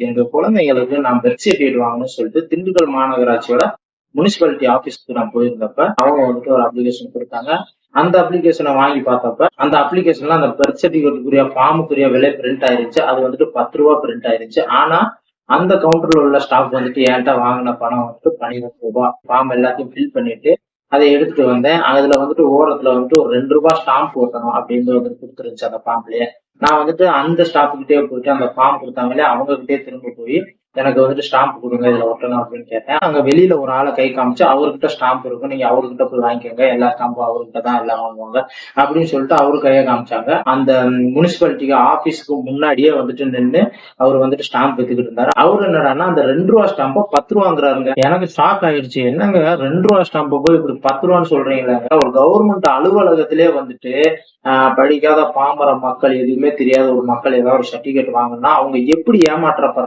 எங்க குழந்தைங்களுக்கு நான் பெர்த் சர்டிஃபிகேட் வாங்கணும்னு சொல்லிட்டு திண்டுக்கல் மாநகராட்சியோட முனிசிபாலிட்டி ஆபீஸ்க்கு நான் போயிருந்தப்ப அவங்க வந்துட்டு ஒரு அப்ளிகேஷன் கொடுத்தாங்க. அந்த அப்ளிகேஷனை வாங்கி பார்த்தப்ப அந்த அப்ளிகேஷன்ல அந்த பெர்த் சர்டிஃபிகேட்டுக்குரிய ஃபார்முக்குரிய விலை பிரிண்ட் ஆயிருச்சு. அது வந்துட்டு ரூ. 10 பிரிண்ட் ஆயிருச்சு. ஆனா அந்த கவுண்டர்ல உள்ள ஸ்டாஃப் வந்துட்டு என்கிட்ட வாங்கின பணம் வந்துட்டு ரூ. 12. ஃபார்ம் எல்லாத்தையும் ஃபில் பண்ணிட்டு அதை எடுத்துட்டு வந்தேன். அதுல வந்துட்டு ஓரத்துல வந்துட்டு ஒரு ரூ. 2 ஸ்டாம்ப் ஓட்டணும் அப்படின்னு வந்துட்டு கொடுத்துருந்துச்சு அந்த ஃபார்ம்லயே. நான் வந்துட்டு அந்த ஸ்டாஃப் கிட்டே போயிட்டு அந்த ஃபார்ம் கொடுத்தாங்களே அவங்க கிட்டே திரும்ப போய் எனக்கு வந்துட்டு ஸ்டாம்ப் கொடுங்க இதுல ஒட்டணும் அப்படின்னு கேட்டேன். அங்க வெளியில ஒரு ஆளை கை காமிச்சு அவர்கிட்ட ஸ்டாம்ப் இருக்கும், நீங்க அவர்கிட்ட போய் வாங்கிக்கோங்க, எல்லா ஸ்டாம்பும் அவர்கிட்ட தான் எல்லாம் வாங்குவாங்க அப்படின்னு சொல்லிட்டு அவரு கையை காமிச்சாங்க. அந்த முனிசிபாலிட்டிக்கு ஆபீஸ்க்கு முன்னாடியே வந்துட்டு நின்று அவர் வந்துட்டு ஸ்டாம்ப் வித்துக்கிட்டு இருந்தாரு. அவரு என்னடான்னா அந்த ரூ. 2 ஸ்டாம்ப ரூ. 10ங்கிறாருங்க. எனக்கு ஷாக் ஆயிடுச்சு. என்னங்க ரூ. 2 ஸ்டாம்ப போய் இப்படி ரூ. 10 சொல்றீங்களா? ஒரு கவர்மெண்ட் அலுவலகத்திலே வந்துட்டு படிக்காத பாமர மக்கள், எதுவுமே தெரியாத ஒரு மக்கள் ஏதாவது ஒரு சர்டிபிகேட் வாங்கினா அவங்க எப்படி ஏமாற்றப்படுறாங்க